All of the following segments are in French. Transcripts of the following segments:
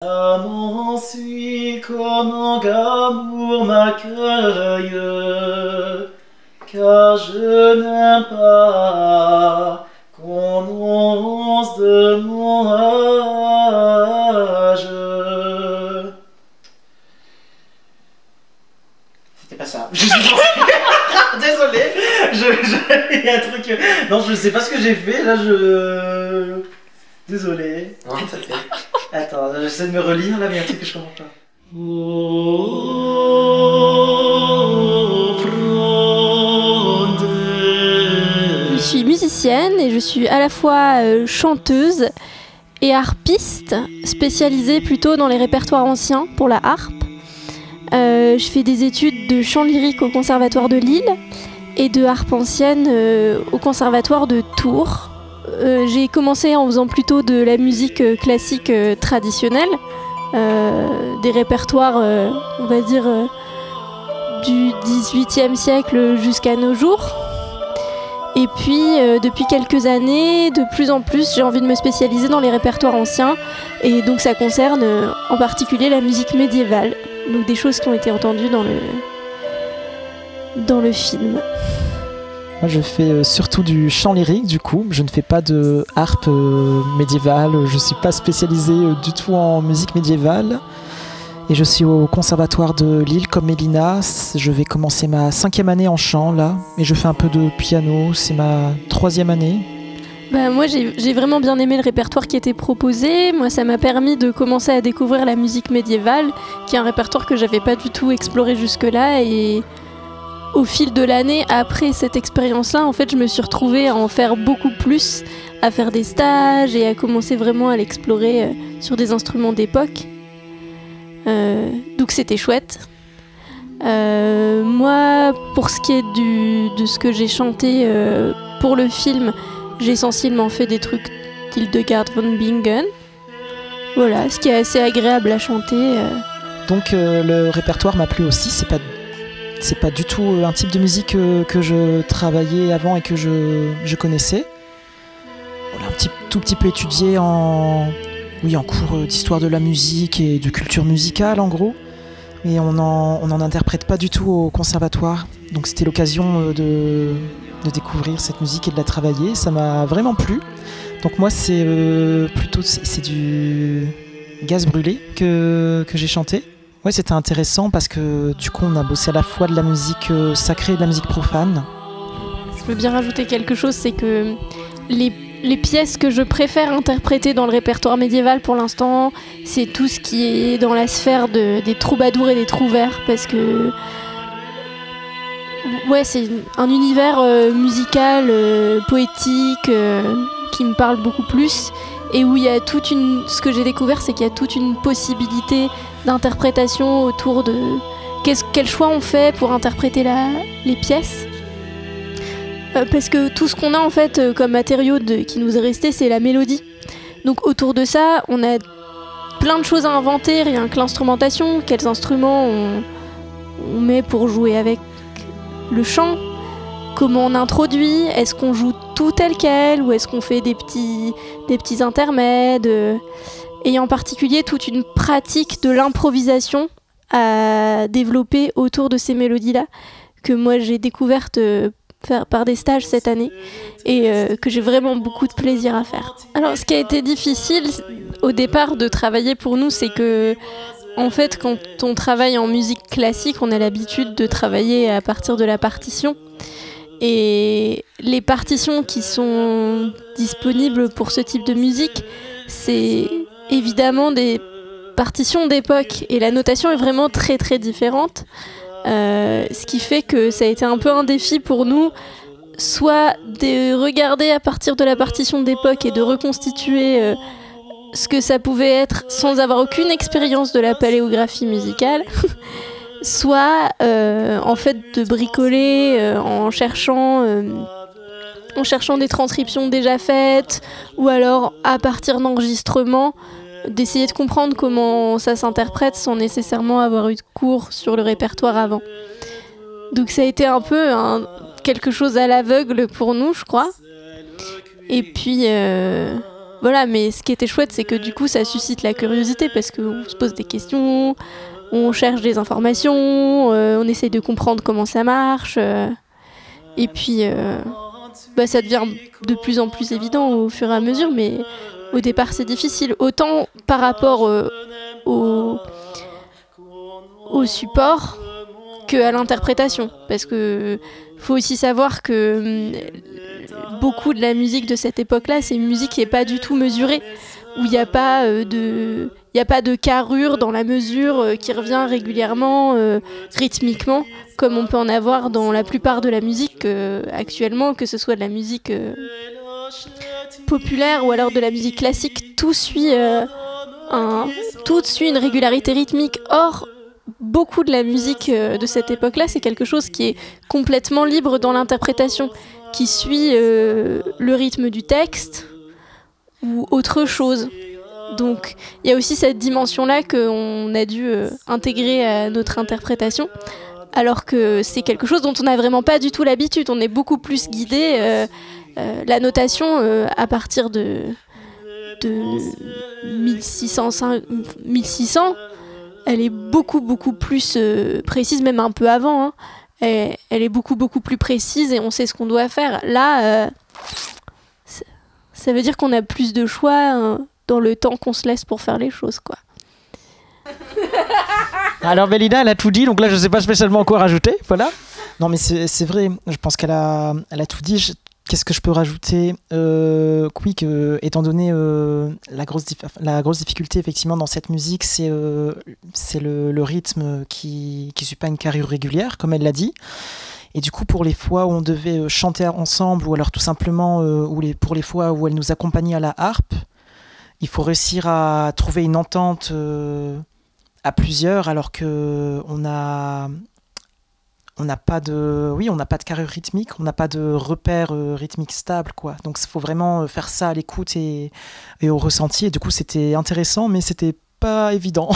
Amant suit comme un amour m'accueille, car je n'aime pas qu'on ose de mon âge. C'était pas ça. Désolé, il y a un truc. Non, je sais pas ce que j'ai fait là, Désolé. Non, t'inquiète. Attends, j'essaie de me relire là, mais il y a un truc que je comprends pas. Je suis musicienne et je suis à la fois chanteuse et harpiste, spécialisée plutôt dans les répertoires anciens pour la harpe. Je fais des études de chant lyrique au Conservatoire de Lille et de harpe ancienne au Conservatoire de Tours. J'ai commencé en faisant plutôt de la musique classique traditionnelle, des répertoires, on va dire, du XVIIIe siècle jusqu'à nos jours. Et puis, depuis quelques années, de plus en plus, j'ai envie de me spécialiser dans les répertoires anciens. Et donc ça concerne en particulier la musique médiévale. Donc des choses qui ont été entendues dans le film. Moi, je fais surtout du chant lyrique, du coup. Je ne fais pas de harpe médiévale. Je ne suis pas spécialisé du tout en musique médiévale. Et je suis au Conservatoire de Lille comme Mélina. Je vais commencer ma 5e année en chant, là. Et je fais un peu de piano. C'est ma 3e année. Bah, moi, j'ai vraiment bien aimé le répertoire qui était proposé. Moi, ça m'a permis de commencer à découvrir la musique médiévale, qui est un répertoire que j'avais pas du tout exploré jusque-là. Et au fil de l'année, après cette expérience-là, en fait, je me suis retrouvée à en faire beaucoup plus, à faire des stages et à commencer vraiment à l'explorer sur des instruments d'époque. Donc c'était chouette. Moi, pour ce qui est de ce que j'ai chanté pour le film, j'ai essentiellement fait des trucs d'Hildegard von Bingen. Voilà, ce qui est assez agréable à chanter. Donc le répertoire m'a plu aussi. C'est pas du tout un type de musique que je travaillais avant et que je connaissais. On l'a tout petit peu étudié en cours d'histoire de la musique et de culture musicale en gros. Mais on n'en interprète pas du tout au conservatoire. Donc c'était l'occasion de découvrir cette musique et de la travailler. Ça m'a vraiment plu. Donc moi c'est du Gaz brûlé que j'ai chanté. Ouais, c'était intéressant parce que du coup on a bossé à la fois de la musique sacrée et de la musique profane. Je veux bien rajouter quelque chose, c'est que les pièces que je préfère interpréter dans le répertoire médiéval pour l'instant, c'est tout ce qui est dans la sphère des troubadours et des trouvères, parce que ouais, c'est un univers musical, poétique, qui me parle beaucoup plus, et où il y a ce que j'ai découvert, c'est qu'il y a toute une possibilité d'interprétation autour de quel choix on fait pour interpréter les pièces. Parce que tout ce qu'on a en fait comme matériau qui nous est resté, c'est la mélodie. Donc autour de ça, on a plein de choses à inventer, rien que l'instrumentation, quels instruments on met pour jouer avec le chant, comment on introduit, est-ce qu'on joue tout tel quel ou est-ce qu'on fait des petits intermèdes, et en particulier toute une pratique de l'improvisation à développer autour de ces mélodies-là que moi j'ai découverte par des stages cette année et que j'ai vraiment beaucoup de plaisir à faire. Alors ce qui a été difficile au départ de travailler pour nous, c'est que en fait quand on travaille en musique classique, on a l'habitude de travailler à partir de la partition, et les partitions qui sont disponibles pour ce type de musique, c'est évidemment des partitions d'époque et la notation est vraiment très très différente. Ce qui fait que ça a été un peu un défi pour nous, soit de regarder à partir de la partition d'époque et de reconstituer ce que ça pouvait être sans avoir aucune expérience de la paléographie musicale, soit en fait de bricoler en cherchant des transcriptions déjà faites, ou alors à partir d'enregistrements d'essayer de comprendre comment ça s'interprète sans nécessairement avoir eu de cours sur le répertoire avant. Donc ça a été un peu quelque chose à l'aveugle pour nous, je crois. Et puis Voilà, mais ce qui était chouette, c'est que du coup, ça suscite la curiosité parce qu'on se pose des questions, on cherche des informations, on essaye de comprendre comment ça marche. Et puis, ça devient de plus en plus évident au fur et à mesure, mais au départ, c'est difficile. Autant par rapport au support qu'à l'interprétation. Parce que faut aussi savoir que beaucoup de la musique de cette époque-là, c'est une musique qui n'est pas du tout mesurée, où il n'y a pas de carrure dans la mesure qui revient régulièrement, rythmiquement, comme on peut en avoir dans la plupart de la musique actuellement, que ce soit de la musique populaire ou alors de la musique classique, tout suit une régularité rythmique. Or, beaucoup de la musique de cette époque-là, c'est quelque chose qui est complètement libre dans l'interprétation, qui suit le rythme du texte ou autre chose. Donc il y a aussi cette dimension-là qu'on a dû intégrer à notre interprétation, alors que c'est quelque chose dont on n'a vraiment pas du tout l'habitude. On est beaucoup plus guidé. La notation, à partir de 1600, elle est beaucoup plus précise, même un peu avant. Hein. Elle est beaucoup plus précise et on sait ce qu'on doit faire. Là, ça veut dire qu'on a plus de choix dans le temps qu'on se laisse pour faire les choses, quoi. Alors Mélina, elle a tout dit, donc là je ne sais pas spécialement quoi rajouter, voilà. Non mais c'est vrai, je pense qu'elle a tout dit. Qu'est-ce que je peux rajouter? Oui, étant donné la grosse difficulté effectivement dans cette musique, c'est le rythme qui suit pas une carrure régulière, comme elle l'a dit. Et du coup, pour les fois où on devait chanter ensemble, ou alors tout simplement pour les fois où elle nous accompagnait à la harpe, il faut réussir à trouver une entente à plusieurs, alors que on n'a pas de carrure rythmique, on n'a pas de repère rythmique stable, quoi. Donc il faut vraiment faire ça à l'écoute et au ressenti. Et du coup, c'était intéressant, mais c'était pas évident.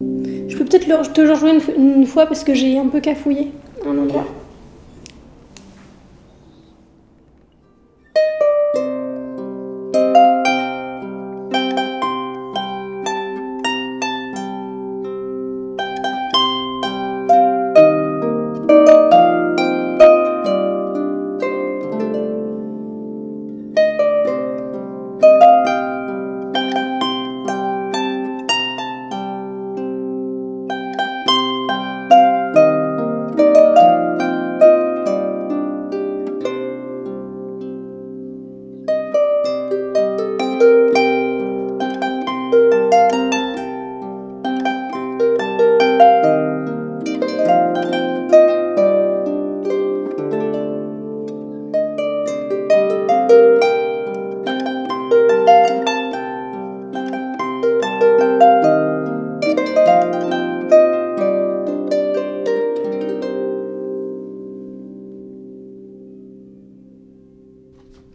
Je peux peut-être te rejoindre une fois parce que j'ai un peu cafouillé un endroit.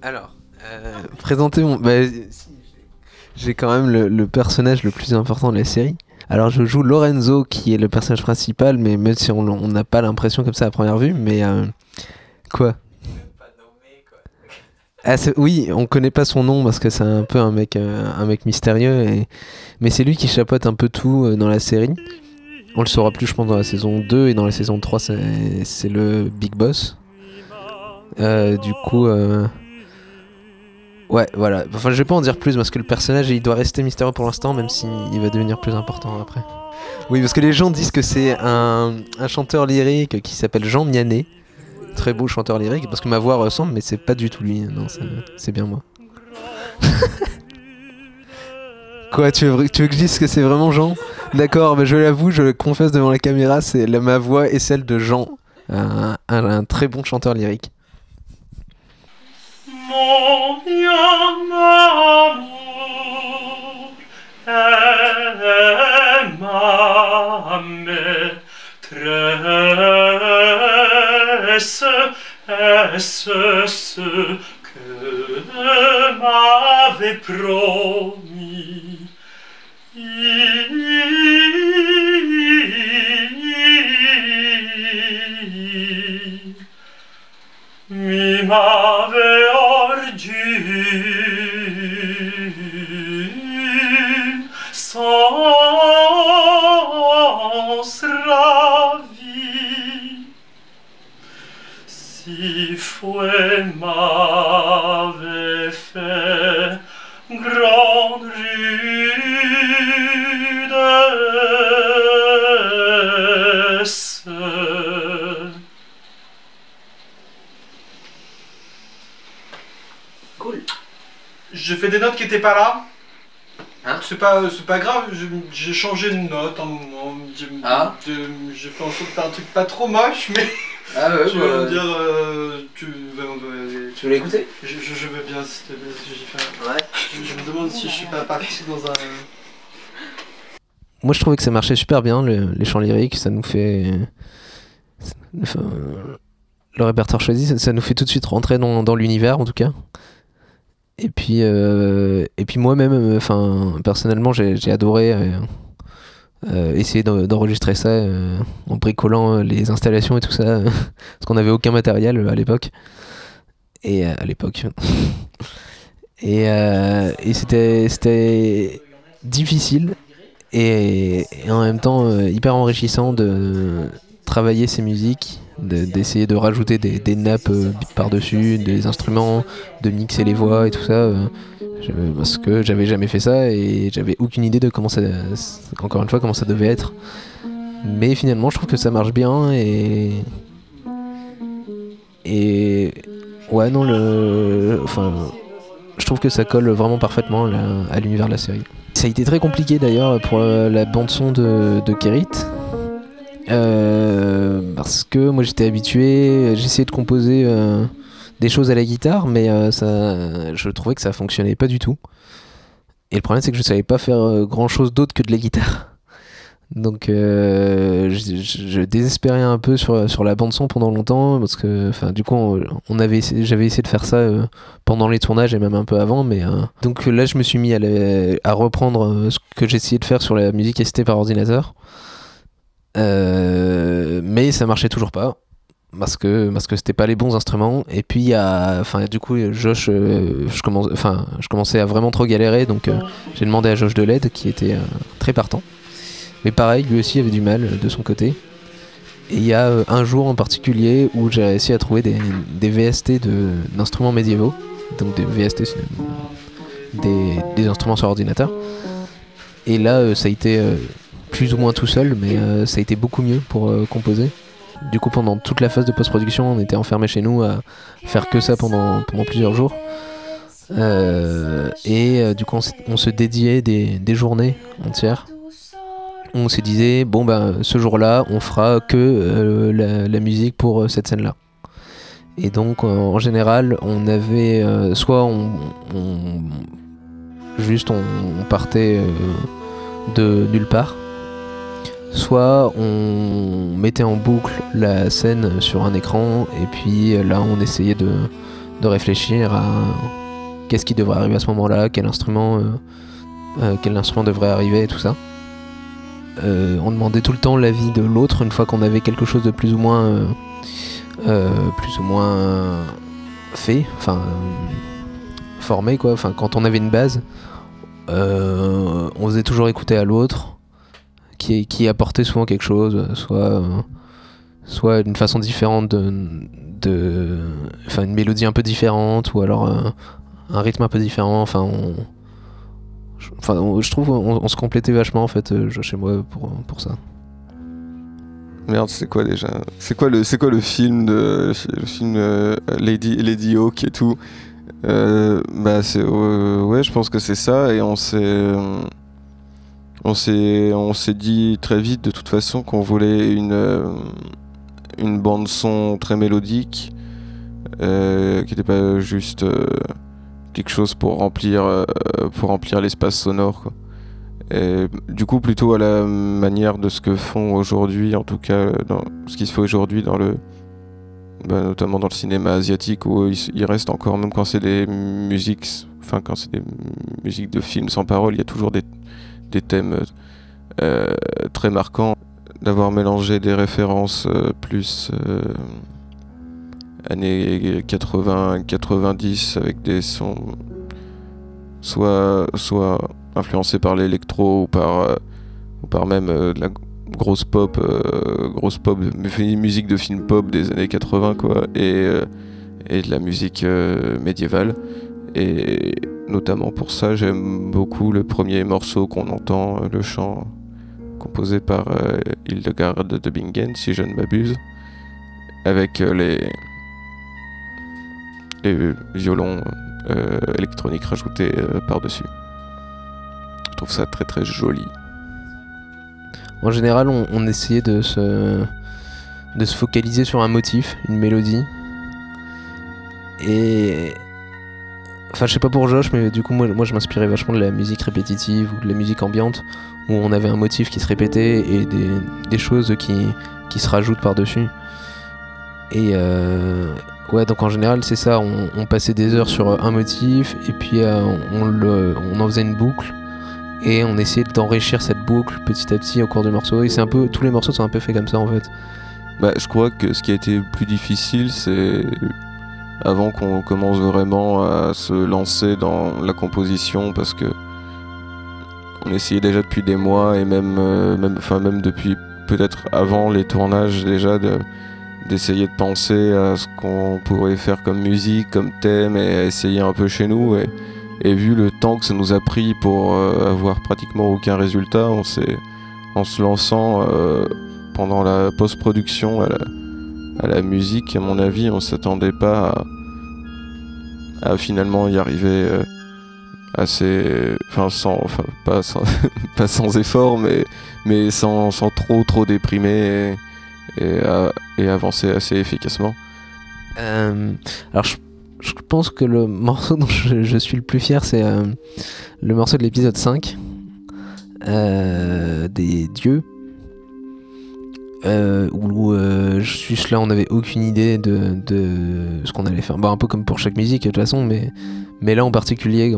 Alors, présentez-moi. J'ai quand même le personnage le plus important de la série. Alors, je joue Lorenzo, qui est le personnage principal, mais même si on n'a pas l'impression comme ça à première vue, mais quoi? Oui, on connaît pas son nom parce que c'est un peu un mec mystérieux, mais c'est lui qui chapeaute un peu tout dans la série. On le saura plus, je pense, dans la saison 2, et dans la saison 3, c'est le Big Boss. Du coup... Ouais, voilà. Enfin, je vais pas en dire plus parce que le personnage, il doit rester mystérieux pour l'instant, même s'il va devenir plus important après. Oui, parce que les gens disent que c'est un chanteur lyrique qui s'appelle Jean Mianet. Très beau chanteur lyrique, parce que ma voix ressemble, mais c'est pas du tout lui. Non, c'est bien moi. Quoi, tu veux que je dise que c'est vraiment Jean? D'accord, je l'avoue, je le confesse devant la caméra, ma voix est celle de Jean, un très bon chanteur lyrique. Mon bien amour est ma maîtresse, est-ce ce que m'avait promis? Mi m'avait ordure sens ravi. Si fouet m'avait fait grande rudesse. Cool. J'ai fait des notes qui étaient pas là. Hein? C'est pas grave, j'ai changé de note un moment. Ah. J'ai fait en sorte de faire un truc pas trop moche, mais Ah ouais, tu vas me dire. Tu veux l'écouter? Je veux bien, s'il te plaît, parce que j'ai fait. Ouais. Je me demande si je suis pas parti dans un. Moi je trouvais que ça marchait super bien, les chants lyriques, ça nous fait... Enfin, le répertoire choisi, ça nous fait tout de suite rentrer dans l'univers en tout cas. Et puis moi-même, personnellement j'ai adoré essayer d'enregistrer ça en bricolant les installations et tout ça, parce qu'on n'avait aucun matériel à l'époque. Et c'était difficile et en même temps hyper enrichissant de travailler ces musiques, d'essayer de rajouter des nappes par-dessus, des instruments, de mixer les voix et tout ça, parce que j'avais jamais fait ça et j'avais aucune idée de comment ça devait être. Mais finalement je trouve que ça marche bien et ouais non je trouve que ça colle vraiment parfaitement à l'univers de la série. Ça a été très compliqué d'ailleurs pour la bande son de Kérit. Parce que moi j'étais habitué, j'essayais de composer des choses à la guitare, mais je trouvais que ça fonctionnait pas du tout. Et le problème c'est que je savais pas faire grand chose d'autre que de la guitare. Donc je désespérais un peu sur la bande son pendant longtemps, parce que du coup j'avais essayé de faire ça pendant les tournages et même un peu avant, mais donc là je me suis mis à reprendre ce que j'essayais de faire sur la musique assistée par ordinateur. Mais ça marchait toujours pas parce que c'était pas les bons instruments. Et puis du coup Josh, je commençais à vraiment trop galérer, donc j'ai demandé à Josh de l'aide qui était très partant. Mais pareil, lui aussi avait du mal de son côté. Et il y a un jour en particulier où j'ai réussi à trouver des VST d'instruments médiévaux. Donc des VST, c'est des instruments sur ordinateur. Et là ça a été plus ou moins tout seul, mais ça a été beaucoup mieux pour composer. Du coup pendant toute la phase de post-production on était enfermés chez nous à faire que ça pendant plusieurs jours. Du coup on se dédiait des journées entières. On se disait ce jour-là on fera que la musique pour cette scène-là. Et donc en général on avait soit on partait de nulle part, soit on mettait en boucle la scène sur un écran et puis là on essayait de réfléchir à qu'est-ce qui devrait arriver à ce moment-là, quel instrument devrait arriver et tout ça. On demandait tout le temps l'avis de l'autre une fois qu'on avait quelque chose de plus ou moins fait, formé quoi. Quand on avait une base, on faisait toujours écouter à l'autre qui apportait souvent quelque chose, soit d'une façon différente une mélodie un peu différente, ou alors un rythme un peu différent. Je trouve on se complétait vachement en fait, chez moi pour ça. Merde, c'est quoi déjà? C'est quoi le film Lady Hawk et tout? Ouais, je pense que c'est ça, et on s'est dit très vite de toute façon qu'on voulait une bande son très mélodique, qui n'était pas juste quelque chose pour remplir l'espace sonore, quoi. Et du coup plutôt à la manière de ce que font aujourd'hui, en tout cas dans ce qui se fait aujourd'hui notamment dans le cinéma asiatique, où il reste encore, même quand c'est des musiques de films sans parole, il y a toujours des thèmes très marquants. D'avoir mélangé des références plus années 80-90 avec des sons soit influencés par l'électro ou par même de la grosse pop musique de film pop des années 80 quoi, et de la musique médiévale. Et notamment pour ça, j'aime beaucoup le premier morceau qu'on entend, le chant composé par Hildegard de Bingen, si je ne m'abuse, avec les violons électroniques rajoutés par-dessus. Je trouve ça très très joli. En général, on essayait de se focaliser sur un motif, une mélodie. Et... Enfin, je sais pas pour Josh, mais du coup, moi je m'inspirais vachement de la musique répétitive ou de la musique ambiante, où on avait un motif qui se répétait et des choses qui se rajoutent par-dessus. Et ouais, donc en général, c'est ça, on passait des heures sur un motif, et puis on en faisait une boucle. Et on essayait d'enrichir cette boucle petit à petit au cours du morceau. Et c'est un peu, tous les morceaux sont un peu faits comme ça en fait. Bah, je crois que ce qui a été le plus difficile, c'est avant qu'on commence vraiment à se lancer dans la composition, parce que on essayait déjà depuis des mois et même depuis peut-être avant les tournages déjà d'essayer de penser à ce qu'on pourrait faire comme musique, comme thème, et à essayer un peu chez nous. Et vu le temps que ça nous a pris pour avoir pratiquement aucun résultat, en se lançant pendant la post-production à la musique, à mon avis, on s'attendait pas à finalement y arriver assez, pas sans effort, mais sans trop déprimer et avancer assez efficacement. Alors je pense que le morceau dont je suis le plus fier, c'est le morceau de l'épisode 5 des dieux, où juste là on n'avait aucune idée de ce qu'on allait faire. Bah, un peu comme pour chaque musique de toute façon, mais là en particulier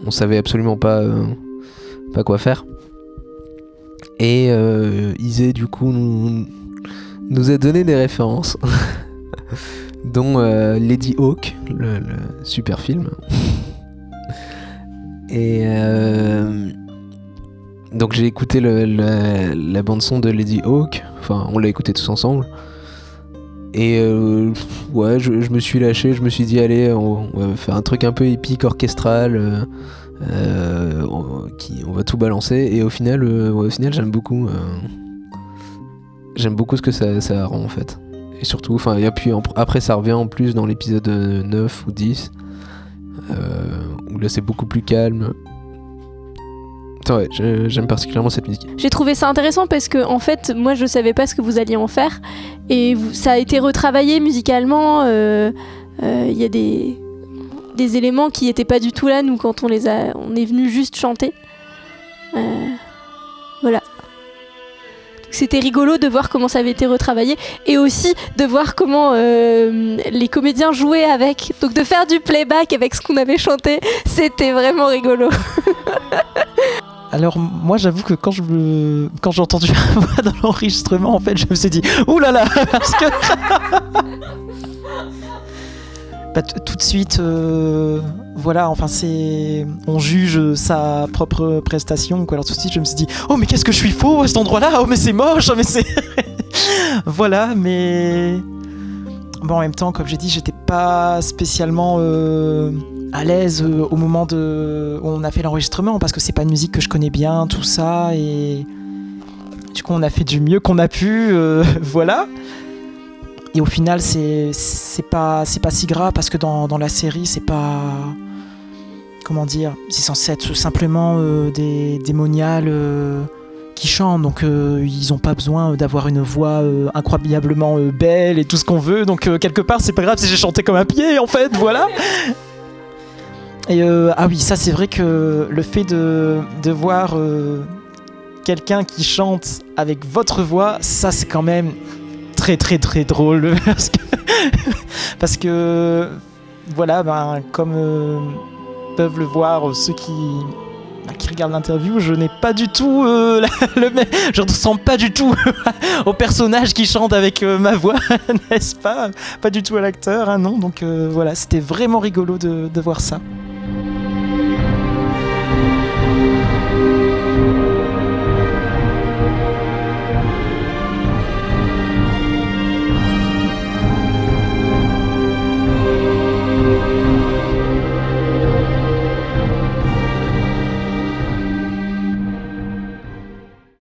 on savait absolument pas quoi faire. Et Isée du coup nous a donné des références dont Lady Hawk, le super film. Et donc j'ai écouté la bande son de Lady Hawk, enfin on l'a écouté tous ensemble. Et ouais, je me suis lâché, je me suis dit allez, on va faire un truc un peu épique, orchestral, on va tout balancer. Et au final j'aime beaucoup ce que ça rend en fait. Et surtout, enfin, et puis après ça revient en plus dans l'épisode 9 ou 10, où là c'est beaucoup plus calme. Ouais, j'aime particulièrement cette musique. J'ai trouvé ça intéressant parce que en fait, moi je savais pas ce que vous alliez en faire, et ça a été retravaillé musicalement. Il y a des éléments qui étaient pas du tout là, nous, quand on est venu juste chanter. Voilà. C'était rigolo de voir comment ça avait été retravaillé, et aussi de voir comment les comédiens jouaient avec. Donc de faire du playback avec ce qu'on avait chanté, c'était vraiment rigolo. Alors moi j'avoue que quand j'ai entendu la voix dans l'enregistrement, en fait je me suis dit ouh là là, parce que bah, tout de suite voilà, enfin on juge sa propre prestation quoi. Alors tout de suite je me suis dit oh mais qu'est-ce que je suis faux à cet endroit-là, oh mais c'est moche, oh mais c'est voilà. Mais bon, en même temps, comme j'ai dit, j'étais pas spécialement à l'aise au moment où on a fait l'enregistrement, parce que c'est pas une musique que je connais bien, tout ça, et du coup on a fait du mieux qu'on a pu, voilà. Et au final c'est pas si grave, parce que dans la série c'est pas, comment dire, c'est censé être simplement des démoniales qui chantent, donc ils ont pas besoin d'avoir une voix incroyablement belle et tout ce qu'on veut, donc quelque part c'est pas grave si j'ai chanté comme un pied en fait, voilà. Et ah oui, ça c'est vrai que le fait de voir quelqu'un qui chante avec votre voix, ça c'est quand même très très très drôle, parce que voilà, ben, comme peuvent le voir ceux qui regardent l'interview, je n'ai pas du tout je ne ressemble pas du tout au personnage qui chante avec ma voix, n'est-ce pas du tout à l'acteur, hein, non, donc voilà, c'était vraiment rigolo de voir ça.